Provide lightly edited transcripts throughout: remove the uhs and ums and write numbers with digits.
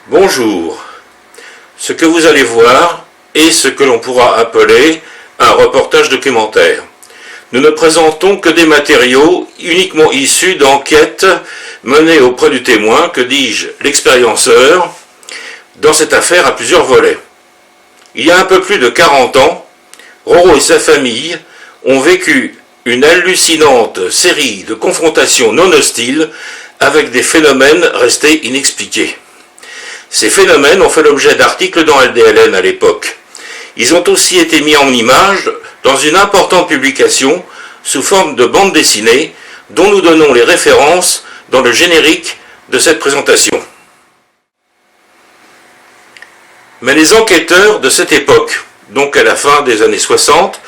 Bonjour. Ce que vous allez voir est ce que l'on pourra appeler un reportage documentaire. Nous ne présentons que des matériaux uniquement issus d'enquêtes menées auprès du témoin, que dis-je, l'expérienceur, dans cette affaire à plusieurs volets. Il y a un peu plus de 40 ans, Roro et sa famille ont vécu une hallucinante série de confrontations non hostiles avec des phénomènes restés inexpliqués. Ces phénomènes ont fait l'objet d'articles dans LDLN à l'époque. Ils ont aussi été mis en image dans une importante publication sous forme de bande dessinée dont nous donnons les références dans le générique de cette présentation. Mais les enquêteurs de cette époque, donc à la fin des années 60,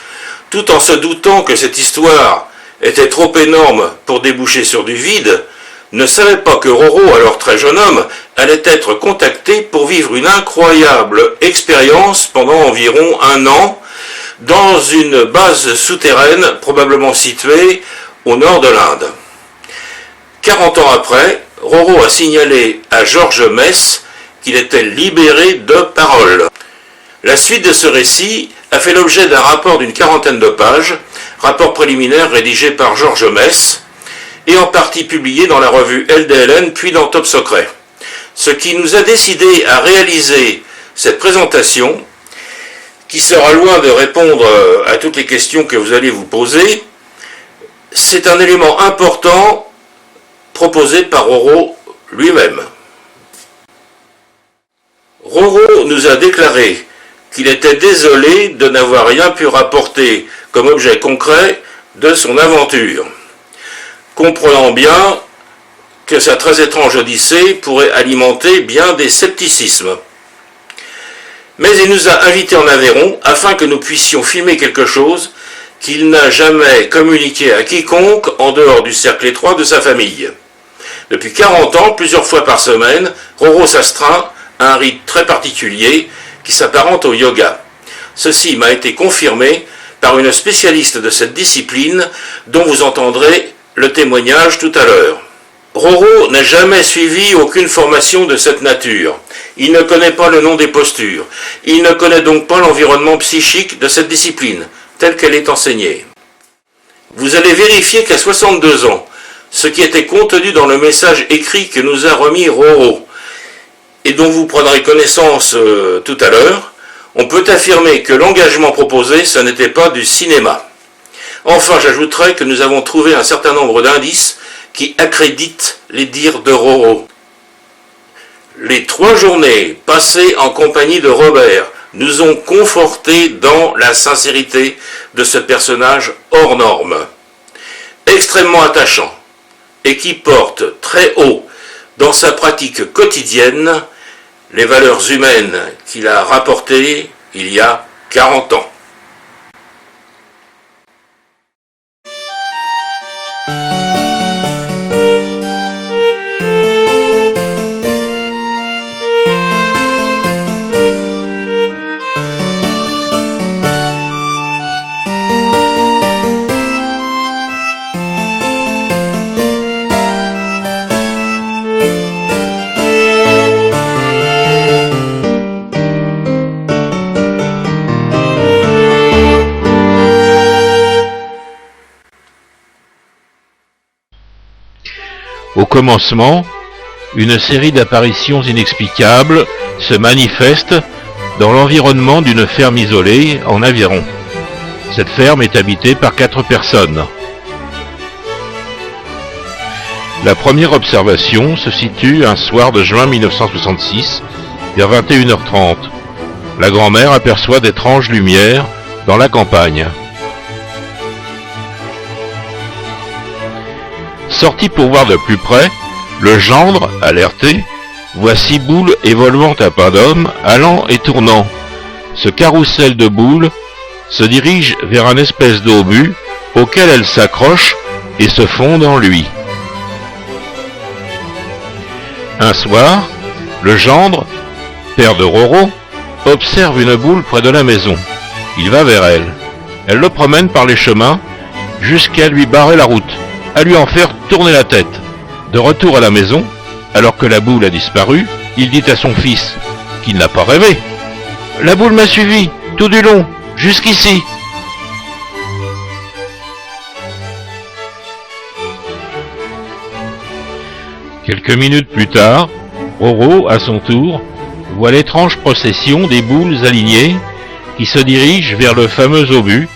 tout en se doutant que cette histoire était trop énorme pour déboucher sur du vide, ne savaient pas que Roro, alors très jeune homme, allait être contacté pour vivre une incroyable expérience pendant environ 1 an dans une base souterraine probablement située au nord de l'Inde. 40 ans après, Roro a signalé à George Mess qu'il était libéré de parole. La suite de ce récit a fait l'objet d'un rapport d'une 40aine de pages, rapport préliminaire rédigé par George Mess, et en partie publié dans la revue LDLN puis dans Top Secret. Ce qui nous a décidé à réaliser cette présentation, qui sera loin de répondre à toutes les questions que vous allez vous poser, c'est un élément important proposé par Roro lui-même. Roro nous a déclaré qu'il était désolé de n'avoir rien pu rapporter comme objet concret de son aventure, comprenant bien que sa très étrange odyssée pourrait alimenter bien des scepticismes. Mais il nous a invités en Aveyron afin que nous puissions filmer quelque chose qu'il n'a jamais communiqué à quiconque en dehors du cercle étroit de sa famille. Depuis 40 ans, plusieurs fois par semaine, Roro s'astreint à un rite très particulier qui s'apparente au yoga. Ceci m'a été confirmé par une spécialiste de cette discipline dont vous entendrez le témoignage tout à l'heure. Roro n'a jamais suivi aucune formation de cette nature. Il ne connaît pas le nom des postures. Il ne connaît donc pas l'environnement psychique de cette discipline, telle qu'elle est enseignée. Vous allez vérifier qu'à 62 ans, ce qui était contenu dans le message écrit que nous a remis Roro, et dont vous prendrez connaissance tout à l'heure, on peut affirmer que l'engagement proposé, ce n'était pas du cinéma. Enfin, j'ajouterai que nous avons trouvé un certain nombre d'indices qui accréditent les dires de Roro. Les 3 journées passées en compagnie de Robert nous ont confortés dans la sincérité de ce personnage hors norme, extrêmement attachant, et qui porte très haut dans sa pratique quotidienne les valeurs humaines qu'il a rapportées il y a 40 ans. Au commencement, une série d'apparitions inexplicables se manifeste dans l'environnement d'une ferme isolée en Aveyron. Cette ferme est habitée par 4 personnes. La première observation se situe un soir de juin 1966, vers 21h30. La grand-mère aperçoit d'étranges lumières dans la campagne. Sortie pour voir de plus près, Le gendre, alerté, voit 6 boules évoluant à pas d'homme, allant et tournant. Ce carrousel de boules se dirige vers un espèce d'obus auquel elles s'accrochent et se fondent en lui. Un soir, le gendre, père de Roro, observe une boule près de la maison. Il va vers elle. Elle le promène par les chemins jusqu'à lui barrer la route, à lui en faire tourner la tête. De retour à la maison, alors que la boule a disparu, il dit à son fils, qu'il n'a pas rêvé. « La boule m'a suivi, tout du long, jusqu'ici. » Quelques minutes plus tard, Roro, à son tour, voit l'étrange procession des boules alignées qui se dirigent vers le fameux obus,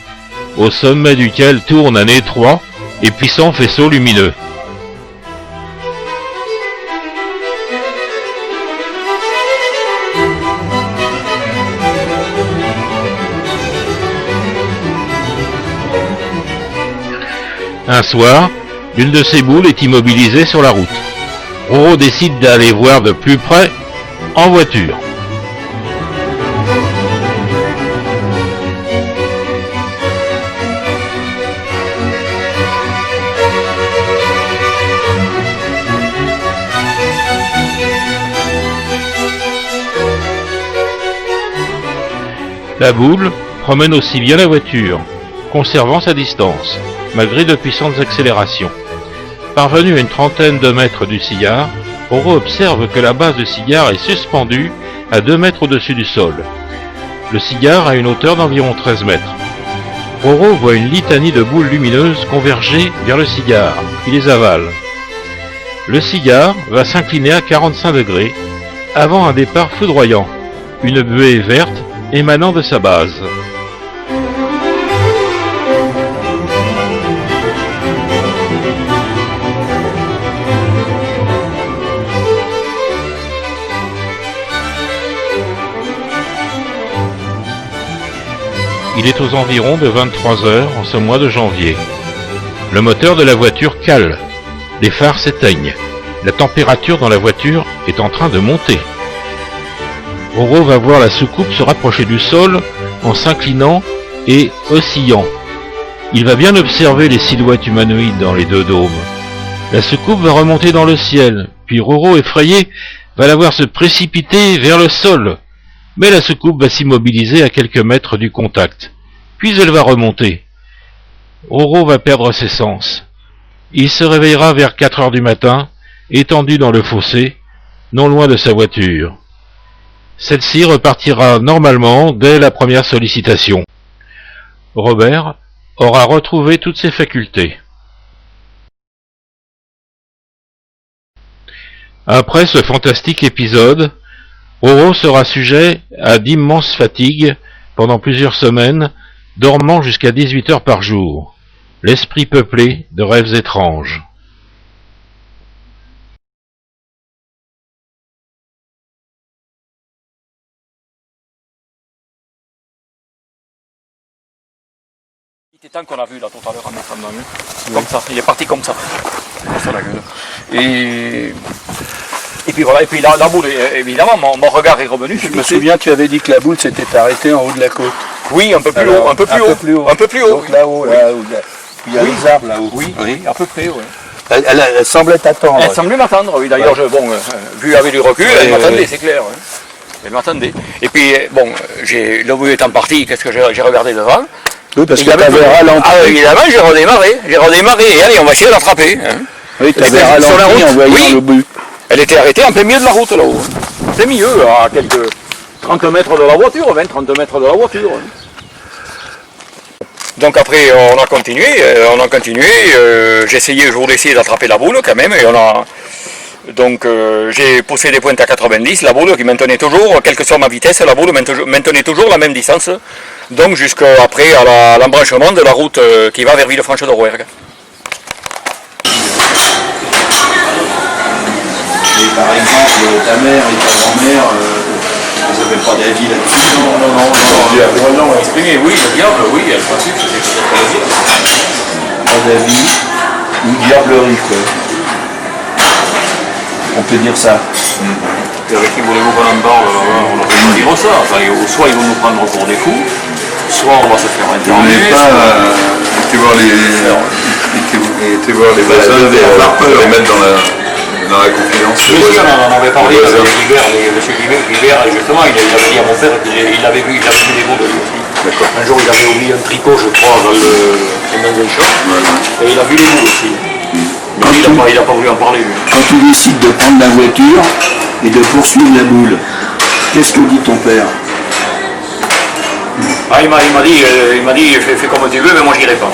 au sommet duquel tourne un étroit et puissant faisceau lumineux. Un soir, l'une de ces boules est immobilisée sur la route. Roro décide d'aller voir de plus près en voiture. La boule promène aussi bien la voiture, conservant sa distance, malgré de puissantes accélérations. Parvenu à une trentaine de mètres du sillard, Roro observe que la base du cigare est suspendue à 2 mètres au-dessus du sol. Le cigare a une hauteur d'environ 13 mètres. Roro voit une litanie de boules lumineuses converger vers le cigare, qui les avale. Le cigare va s'incliner à 45 degrés, avant un départ foudroyant, une buée verte émanant de sa base. Il est aux environs de 23 heures en ce mois de janvier. Le moteur de la voiture cale. Les phares s'éteignent. La température dans la voiture est en train de monter. Roro va voir la soucoupe se rapprocher du sol en s'inclinant et oscillant. Il va bien observer les silhouettes humanoïdes dans les 2 dômes. La soucoupe va remonter dans le ciel, puis Roro, effrayé, va la voir se précipiter vers le sol. Mais la soucoupe va s'immobiliser à quelques mètres du contact. Puis elle va remonter. Roro va perdre ses sens. Il se réveillera vers 4 heures du matin, étendu dans le fossé, non loin de sa voiture. Celle-ci repartira normalement dès la première sollicitation. Robert aura retrouvé toutes ses facultés. Après ce fantastique épisode, Roro sera sujet à d'immenses fatigues pendant plusieurs semaines, dormant jusqu'à 18 heures par jour, l'esprit peuplé de rêves étranges. Il était temps qu'on a vu là tout à l'heure en attendant, comme ça, il est parti comme ça la gueule. Et puis voilà, et puis la boule, évidemment, mon regard est revenu. Je me souviens, tu avais dit que la boule s'était arrêtée en haut de la côte. Oui, un peu plus haut, un peu plus haut. Un peu plus haut. Donc là-haut, là où il y a les arbres là-haut. Oui, à peu près, oui. Elle semblait t'attendre. Elle semblait m'attendre, oui. D'ailleurs, vu avec du recul, elle m'attendait, c'est clair. Oui. Elle m'attendait. Et puis, bon, le bout étant parti, qu'est-ce que j'ai regardé devant? Oui, parce que tu avais ralenti. Ah, évidemment, j'ai redémarré, et allez, on va essayer de l'attraper. Hein. Oui, tu avais ralenti sur la route, en voyant le but. Elle était arrêtée en plein milieu de la route là-haut. En plein milieu, à quelques 30 mètres de la voiture, 20-30 mètres de la voiture. Donc après on a continué, j'ai voulu essayer d'attraper la boule quand même, et donc j'ai poussé des pointes à 90, la boule qui maintenait toujours, quelle que soit ma vitesse, la boule maintenait toujours la même distance, donc jusqu'après à l'embranchement de la route qui va vers Villefranche-de-Rouergue. Et par exemple, ta mère et ta grand-mère, ils n'appellent pas David là-dessus. Non, exprimé, oui, le diable, oui, elle pensait que c'était peut-être Pas David, ou diablerie quoi. On peut dire ça. Et avec qui voulez-vous qu'on en parle? On ne peut pas dire ça. Enfin, soit ils vont nous prendre pour des coups, soit on va se faire On interroger. n'est pas été voir les voisins pour les mettre dans la confidence. Oui, on en avait parlé avec M. Guibert, et justement, il avait dit à mon père qu'il avait vu des boules aussi. Un jour, il avait oublié un tricot, je crois, dans un shop, et il a vu les boules aussi. Mais il n'a pas voulu en parler, lui. Quand tu décides de prendre la voiture et de poursuivre la boule, qu'est-ce que dit ton père? Ah, il m'a dit, fais comme tu veux, mais moi j'irai pas.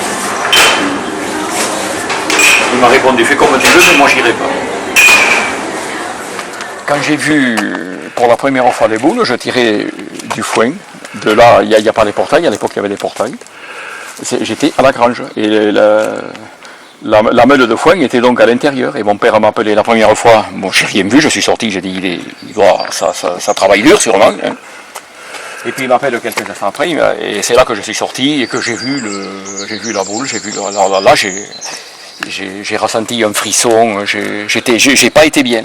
Il m'a répondu, fais comme tu veux, mais moi j'irai pas. Quand j'ai vu pour la première fois les boules, je tirais du foin. De là, il n'y a pas les portails, à l'époque il y avait des portails. J'étais à la grange. Et la meule de foin était donc à l'intérieur. Et mon père m'a appelé la première fois. Bon, j'ai rien vu, je suis sorti, j'ai dit, ça travaille dur sûrement. Hein. Et puis il m'appelle quelques instants après, et c'est là que je suis sorti et que j'ai vu la boule, là j'ai ressenti un frisson, j'ai pas été bien,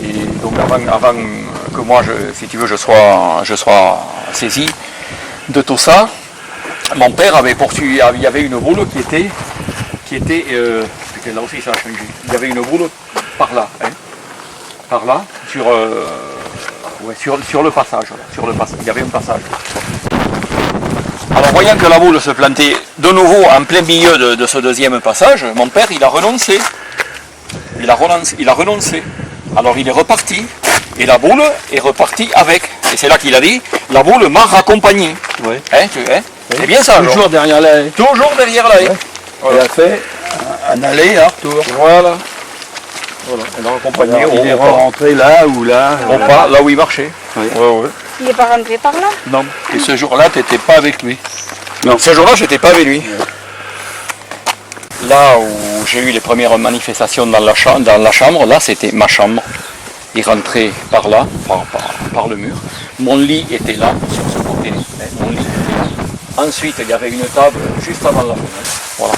Et donc avant que moi, si tu veux, je sois saisi de tout ça, mon père avait poursuivi, il y avait une boule qui était là aussi ça a changé, il y avait une boule par là, hein, par là, sur le passage, il y avait un passage. Alors voyant que la boule se plantait de nouveau en plein milieu de ce deuxième passage, mon père il a renoncé. Alors il est reparti, et la boule est repartie avec. Et c'est là qu'il a dit, la boule m'a raccompagné. Oui. C'est bien ça. Toujours derrière la haie. Toujours derrière la haie. Ouais. Voilà. Elle a fait un aller, un retour. Voilà. Elle a raccompagné. Il est rentré là ou là. Là où il marchait. Oui. Ouais. Il n'est pas rentré par là? Non. Et ce jour-là, tu n'étais pas avec lui. Non, ce jour-là, j'étais pas avec lui. Là où j'ai eu les premières manifestations dans la chambre, là c'était ma chambre. Il rentrait par là, par le mur. Mon lit était là, sur ce côté. Mon lit était là. Ensuite, il y avait une table juste avant la fenêtre. Voilà.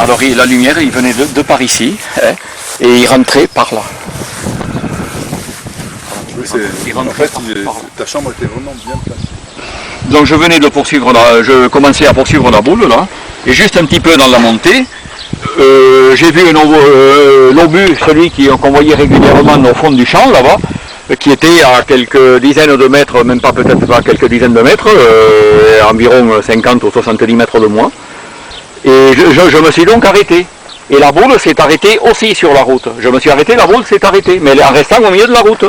Alors la lumière, il venait de par ici, hein, et il rentrait par là. Oui, ta chambre était vraiment bien placée. Donc je venais de poursuivre, je commençais à poursuivre la boule là, et juste un petit peu dans la montée, j'ai vu l'obus, celui qu'on voyait régulièrement au fond du champ là-bas, qui était à quelques dizaines de mètres, même pas peut-être pas quelques dizaines de mètres, environ 50 ou 70 mètres de moi. Et je me suis donc arrêté. Et la boule s'est arrêtée aussi sur la route. Je me suis arrêté, la boule s'est arrêtée, mais en restant au milieu de la route.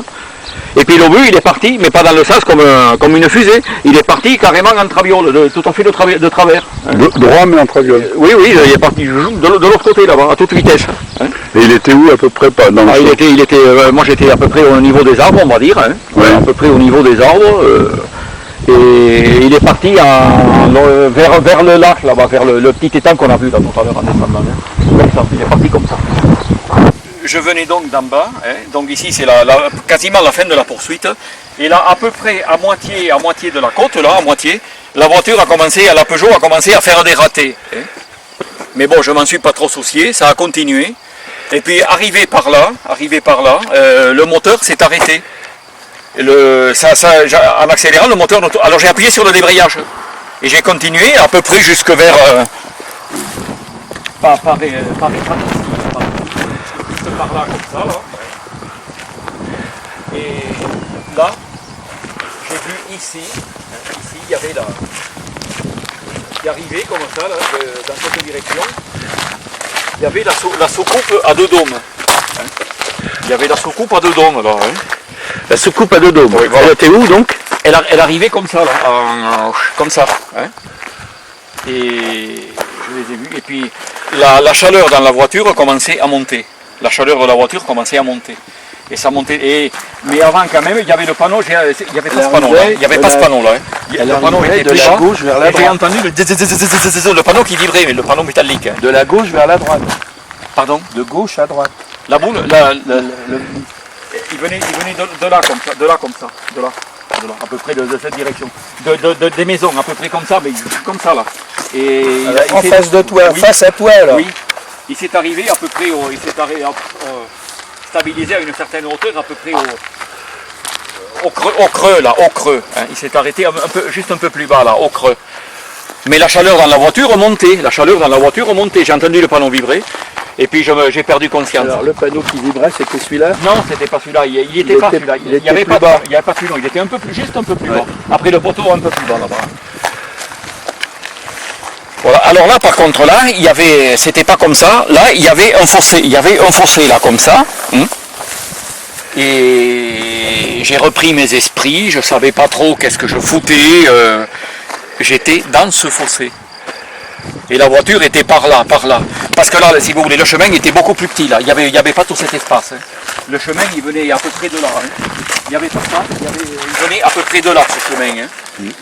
Et puis l'obus, il est parti, mais pas dans le sens comme une fusée. Il est parti carrément en traviole, tout à fait de travers. Droit mais en traviole. Oui, il est parti de l'autre côté là-bas, à toute vitesse. Hein. Et il était où à peu près pas dans le moi j'étais à peu près au niveau des arbres, on va dire. Hein. Ouais. À peu près au niveau des arbres. Et il est parti vers le lac, là-bas, vers le petit étang qu'on a vu là tout à l'heure en descendant. Hein. Il est parti comme ça. Je venais donc d'en bas, hein. Donc ici c'est quasiment la fin de la poursuite. Et là, à peu près à moitié de la côte, là, à moitié, la voiture la Peugeot a commencé à faire des ratés. Hein. Mais bon, je m'en suis pas trop soucié, ça a continué. Et puis arrivé par là, le moteur s'est arrêté. En accélérant, le moteur... Alors j'ai appuyé sur le débrayage. Et j'ai continué à peu près jusque vers... par là, comme ça, là. Et là, j'ai vu ici, il y avait là, qui arrivait comme ça, là, dans cette direction, il y avait la soucoupe à deux dômes. Il y avait la soucoupe à deux dômes, là. Hein. La soucoupe à deux dômes. Oui, voilà. Elle était où donc? Elle arrivait comme ça, là, comme ça. Hein. Et je les ai vus. Et puis la chaleur dans la voiture commençait à monter. La chaleur de la voiture commençait à monter. Et ça montait. Mais avant quand même, il y avait le panneau. Il n'y avait pas ce panneau là. Il n'y avait pas ce panneau là. Le panneau était de la gauche vers la droite. J'ai entendu le panneau qui vibrait, mais le panneau métallique. Hein. De la gauche vers la droite. Pardon? De gauche à droite. La boule, il venait de là comme ça, à peu près de cette direction, des maisons à peu près comme ça, mais comme ça là. Et en face de toi, oui. face à toi là. Oui. il s'est arrivé à peu près, il s'est stabilisé à une certaine hauteur, à peu près au creux là, au creux. Hein. Il s'est arrêté juste un peu plus bas là, au creux. Mais la chaleur dans la voiture remontait, j'ai entendu le panneau vibrer, et puis j'ai perdu conscience. Alors le panneau qui vibrait, c'était celui-là? Non, c'était pas celui-là, il était pas celui-là, il n'y avait pas bas. Il n'y avait pas plus long, il était juste un peu plus bas. Après le poteau un peu plus bas là-bas. Voilà, alors là par contre là, c'était pas comme ça, là il y avait un fossé là comme ça. Et j'ai repris mes esprits, je savais pas trop qu'est-ce que je foutais, j'étais dans ce fossé. Et la voiture était par là. Parce que là, si vous voulez, le chemin était beaucoup plus petit là, il y avait pas tout cet espace. Hein. Le chemin il venait à peu près de là. Hein. Il n'y avait pas ça, il venait à peu près de là ce chemin. Hein.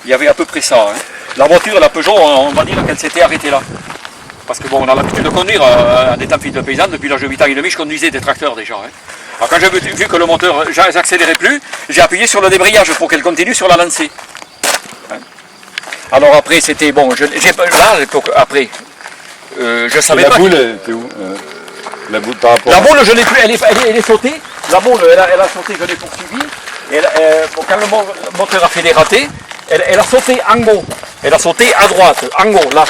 Il y avait à peu près ça. Hein. La voiture, la Peugeot, on va dire qu'elle s'était arrêtée là. Parce que bon, on a l'habitude de conduire en étant fils de paysan, depuis l'âge de 8 ans et demi, je conduisais des tracteurs déjà. Hein. Alors quand j'ai vu que le moteur, j'accélérais plus, j'ai appuyé sur le débrayage pour qu'elle continue sur la lancée. Hein. Alors après, c'était bon, je savais pas. La boule, elle était où la boule par rapport. La boule, je l'ai plus, elle est sautée. La boule, elle a sauté, je l'ai poursuivie. Quand le moteur a fait des ratés, elle a sauté en haut. Elle a sauté à droite, en haut, là.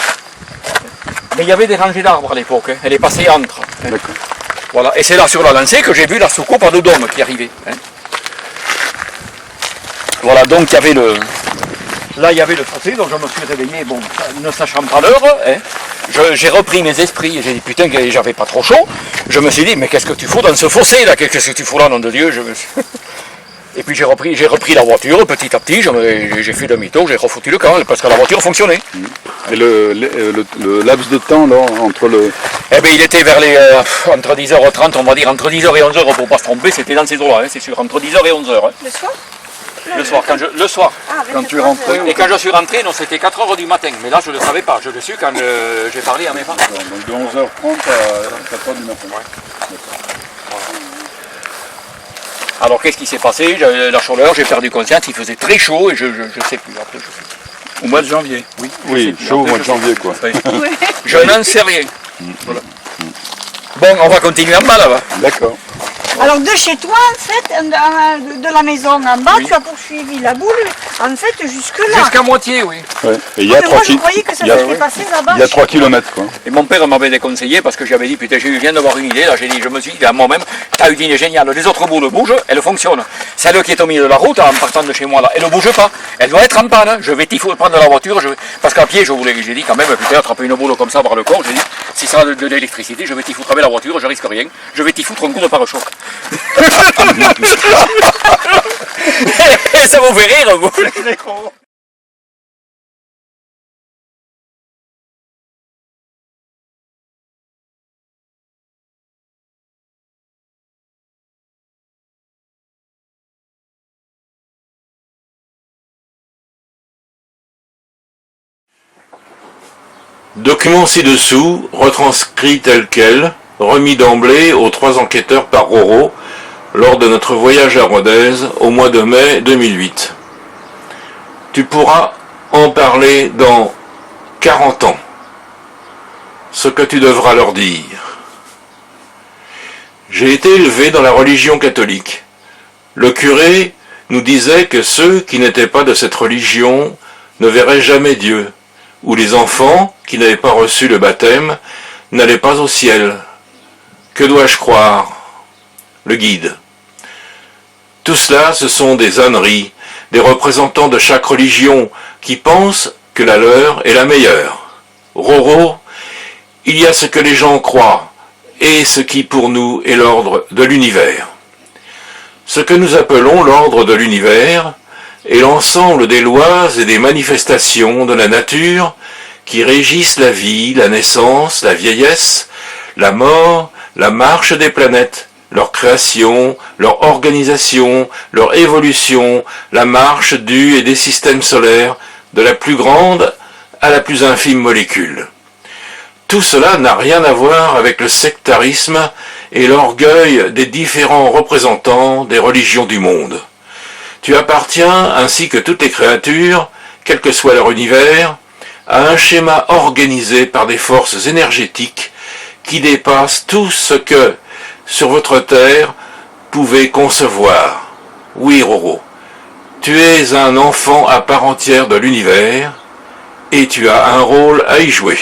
Mais il y avait des rangées d'arbres à l'époque. Hein. Elle est passée entre. Hein. D'accord. Voilà. Et c'est là sur la lancée que j'ai vu la soucoupe à deux dômes qui arrivait. Hein. Voilà, donc il y avait le. Là, il y avait le fossé, donc je me suis réveillé, bon, ne sachant pas l'heure, hein, j'ai repris mes esprits, et j'ai dit, putain, j'avais pas trop chaud. Je me suis dit, mais qu'est-ce que tu fous dans ce fossé, là? Qu'est-ce que tu fous là, nom de Dieu? Et puis j'ai repris la voiture, petit à petit, j'ai fait demi-tour, j'ai refoutu le camp, parce que la voiture fonctionnait. Et le laps de temps, là, entre le... Eh bien, il était vers les, entre 10h30, on va dire, entre 10h et 11h, pour pas se tromper, c'était dans ces eaux-là, hein, c'est sûr, entre 10h et 11h. Hein. Le soir? Le soir, Quand tu es rentré. Et quand je suis rentré, non, c'était 4h du matin. Mais là, je ne le savais pas. Je l'ai su quand j'ai parlé à mes parents. Donc de 11h30 à 4h du matin. Ouais. Alors, qu'est-ce qui s'est passé? J'avais la chaleur, j'ai perdu conscience, il faisait très chaud et je ne sais plus. Après, je sais plus. Au mois de janvier. Oui, chaud au mois de janvier, quoi. Oui. Je n'en sais rien. Voilà. Bon, on va continuer en bas là-bas. D'accord. Alors de chez toi, en fait, de la maison en bas, tu as poursuivi la boule, en fait, jusque-là. Jusqu'à moitié, oui. Ouais. Et il y a 3 moi, je croyais que ça s'était passé là-bas. Il y a 3 km, quoi. Et mon père m'avait déconseillé parce que j'avais dit, putain, je viens d'avoir une idée, là, j'ai dit, je me suis dit à moi-même, t'as une idée géniale, les autres boules bougent, elles fonctionnent. Celle qui est au milieu de la route, en partant de chez moi, là, elle ne bouge pas, elle doit être en panne, je vais prendre la voiture, parce qu'à pied, j'ai dit quand même, putain, attraper une boule comme ça par le corps, j'ai dit, si ça a de l'électricité, je vais t'y foutre avec la voiture, je risque rien, je vais t'y foutre un coup de pare-choc. Ça vous fait rire, vous? Document ci-dessous, retranscrit tel quel, remis d'emblée aux 3 enquêteurs par Roro, lors de notre voyage à Rodez au mois de mai 2008. Tu pourras en parler dans 40 ans. Ce que tu devras leur dire. J'ai été élevé dans la religion catholique. Le curé nous disait que ceux qui n'étaient pas de cette religion ne verraient jamais Dieu, ou les enfants qui n'avaient pas reçu le baptême n'allaient pas au ciel. Que dois-je croire? Le guide. Tout cela, ce sont des âneries, des représentants de chaque religion qui pensent que la leur est la meilleure. Roro, il y a ce que les gens croient et ce qui pour nous est l'ordre de l'univers. Ce que nous appelons l'ordre de l'univers est l'ensemble des lois et des manifestations de la nature qui régissent la vie, la naissance, la vieillesse, la mort, la marche des planètes, leur création, leur organisation, leur évolution, la marche du et des systèmes solaires, de la plus grande à la plus infime molécule. Tout cela n'a rien à voir avec le sectarisme et l'orgueil des différents représentants des religions du monde. Tu appartiens, ainsi que toutes les créatures, quel que soit leur univers, à un schéma organisé par des forces énergétiques qui dépasse tout ce que, sur votre terre, pouvez concevoir. Oui, Roro, tu es un enfant à part entière de l'univers, et tu as un rôle à y jouer.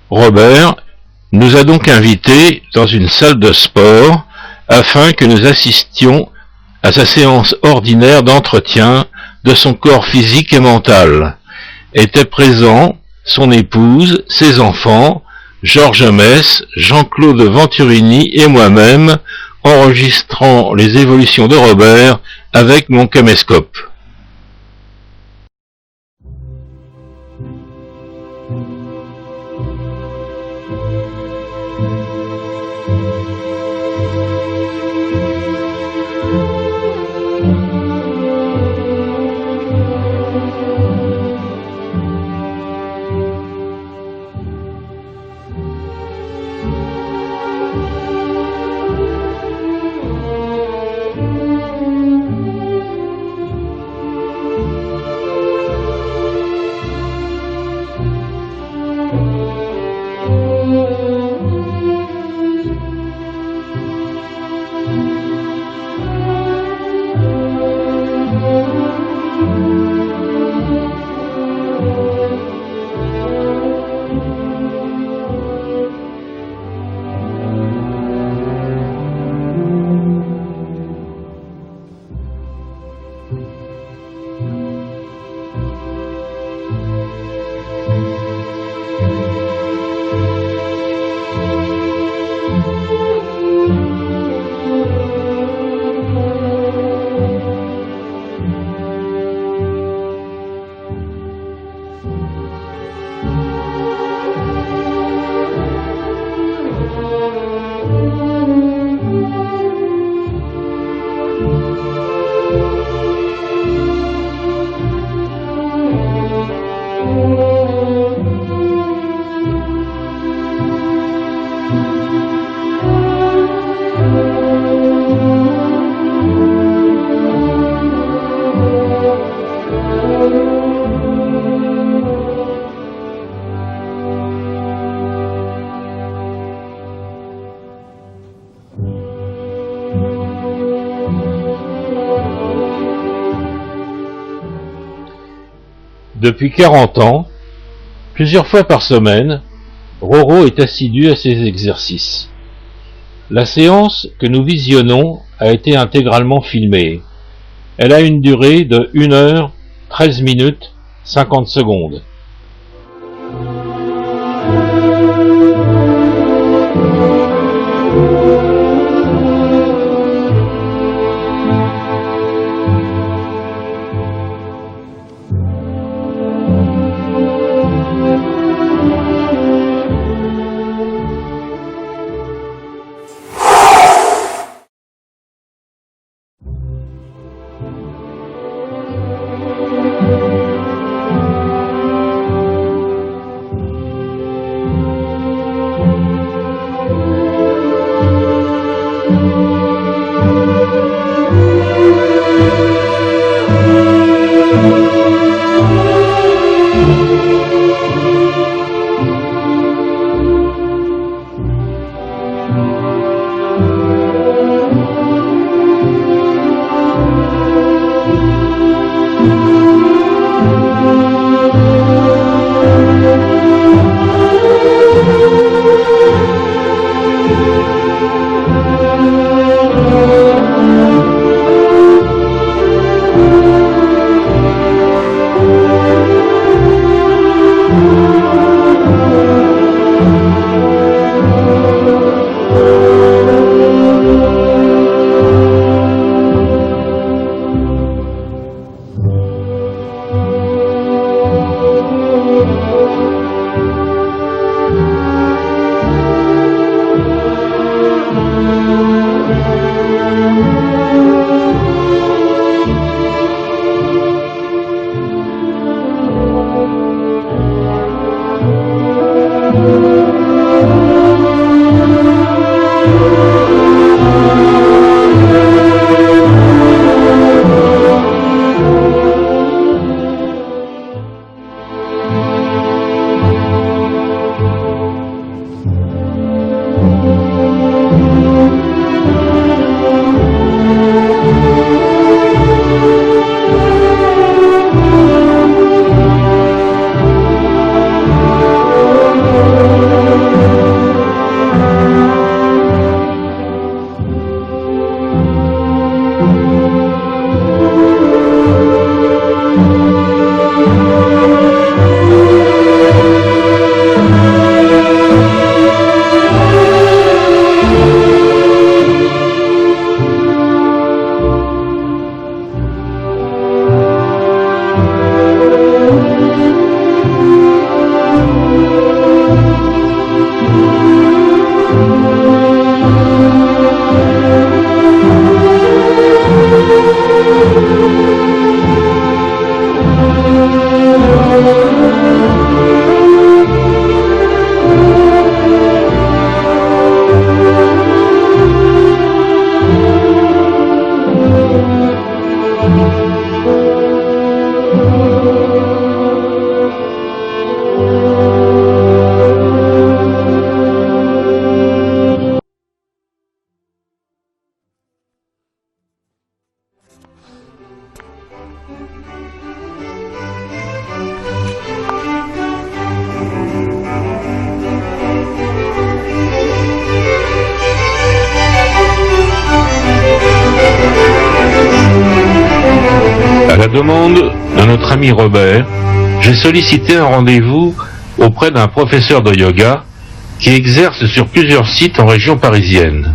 Robert nous a donc invités dans une salle de sport afin que nous assistions à sa séance ordinaire d'entretien de son corps physique et mental. Étaient présents son épouse, ses enfants, Georges Mess, Jean-Claude Venturini et moi-même, enregistrant les évolutions de Robert avec mon caméscope. Depuis 40 ans, plusieurs fois par semaine, Roro est assidu à ses exercices. La séance que nous visionnons a été intégralement filmée. Elle a une durée de 1 heure, 13 minutes, 50 secondes. À la demande de notre ami Robert, j'ai sollicité un rendez-vous auprès d'un professeur de yoga qui exerce sur plusieurs sites en région parisienne.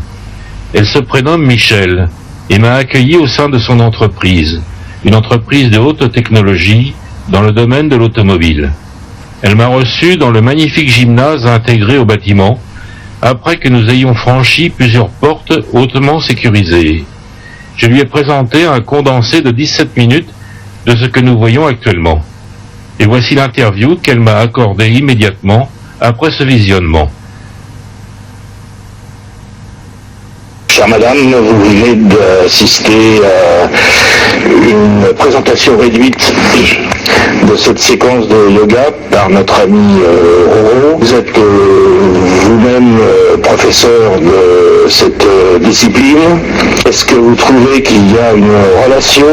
Elle se prénomme Michel et m'a accueilli au sein de son entreprise, une entreprise de haute technologie dans le domaine de l'automobile. Elle m'a reçu dans le magnifique gymnase intégré au bâtiment, après que nous ayons franchi plusieurs portes hautement sécurisées. Je lui ai présenté un condensé de 17 minutes de ce que nous voyons actuellement. Et voici l'interview qu'elle m'a accordée immédiatement après ce visionnement. Chère madame, vous venez d'assister à une présentation réduite de cette séquence de yoga par notre ami Roro. Vous êtes vous-même professeur de cette discipline. Est-ce que vous trouvez qu'il y a une relation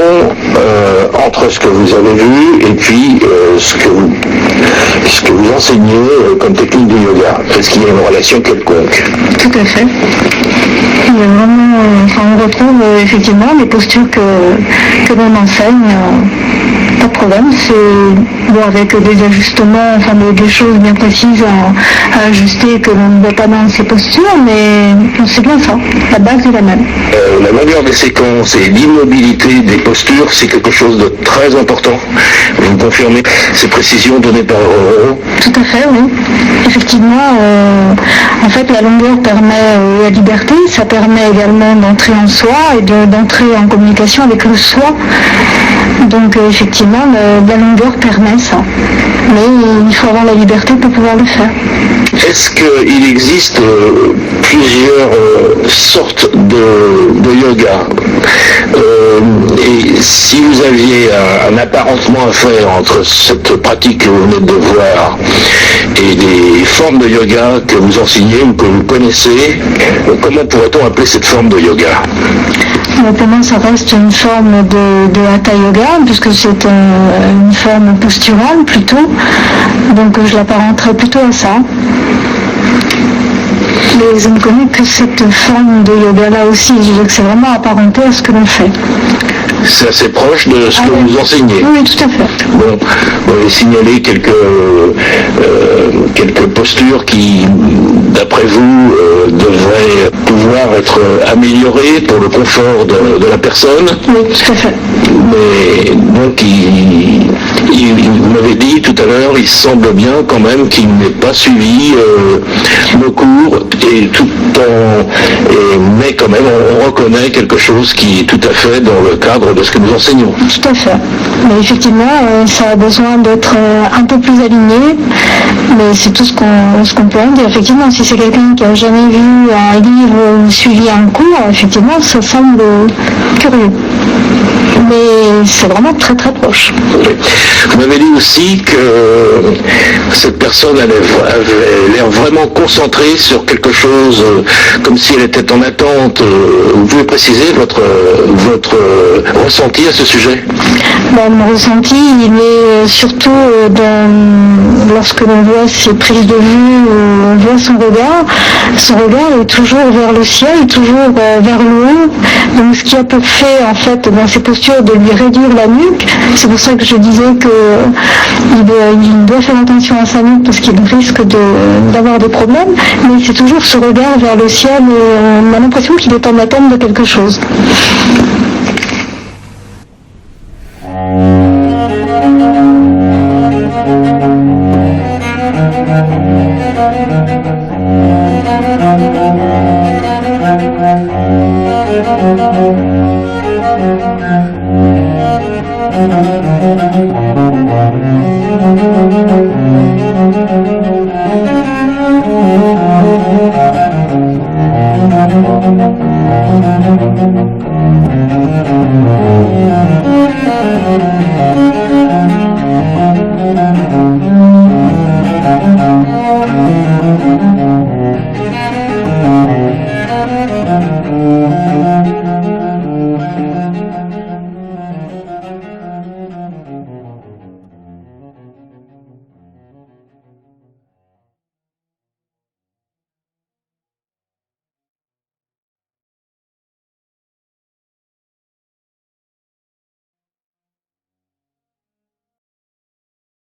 entre ce que vous avez vu et puis ce que vous enseignez comme technique de yoga? Est-ce qu'il y a une relation quelconque? Tout à fait. Il y a vraiment, on retrouve effectivement les postures que l'on enseigne. Pas de problème, c'est bon, avec des ajustements, enfin des choses bien précises à ajuster que l'on ne voit pas dans ces postures, mais c'est bien ça, la base est la même. La longueur des séquences et l'immobilité des postures, c'est quelque chose de très important. Vous confirmez ces précisions données par Roro? Tout à fait, oui. Effectivement, en fait, la longueur permet la liberté, ça permet également d'entrer en soi et d'entrer en communication avec le soi. Donc effectivement, la longueur permet ça. Mais il faut avoir la liberté pour pouvoir le faire. Est-ce qu'il existe plusieurs sortes de yoga et si vous aviez un apparentement à faire entre cette pratique que vous venez de voir et des formes de yoga que vous enseignez ou que vous connaissez, comment pourrait-on appeler cette forme de yoga? Pour moi, ça reste une forme de hatha yoga, puisque c'est une forme posturale plutôt. Donc je l'apparenterais plutôt à ça. Mais je ne connais que cette forme de yoga là aussi. Je dirais que c'est vraiment apparenté à ce que l'on fait. C'est assez proche de ce que vous enseignez. Oui, tout à fait. Bon, vous avez signalé quelques postures qui, d'après vous, devraient pouvoir être améliorées pour le confort de la personne. Oui, tout à fait. Mais donc, vous m'avez dit tout à l'heure, il semble bien quand même qu'il n'ait pas suivi nos cours mais quand même on reconnaît quelque chose qui est tout à fait dans le cadre de ce que nous enseignons. Tout à fait. Mais effectivement, ça a besoin d'être un peu plus aligné, mais c'est tout ce qu'on peut en dire. Effectivement, si c'est quelqu'un qui n'a jamais vu un livre ou suivi un cours, effectivement, ça semble curieux. Mais c'est vraiment très très proche. Vous m'avez dit aussi que cette personne avait l'air vraiment concentrée sur quelque chose, comme si elle était en attente. Vous pouvez préciser votre ressenti à ce sujet? Mon ressenti, il est surtout lorsque l'on voit ses prises de vue, on voit son regard. Son regard est toujours vers le ciel, toujours vers le haut. Donc ce qui a fait en fait dans ses postures de lui réduire la nuque, c'est pour ça que je disais qu'il doit faire attention à sa nuque parce qu'il risque d'avoir des problèmes, mais c'est toujours ce regard vers le ciel et on a l'impression qu'il est en attente de quelque chose.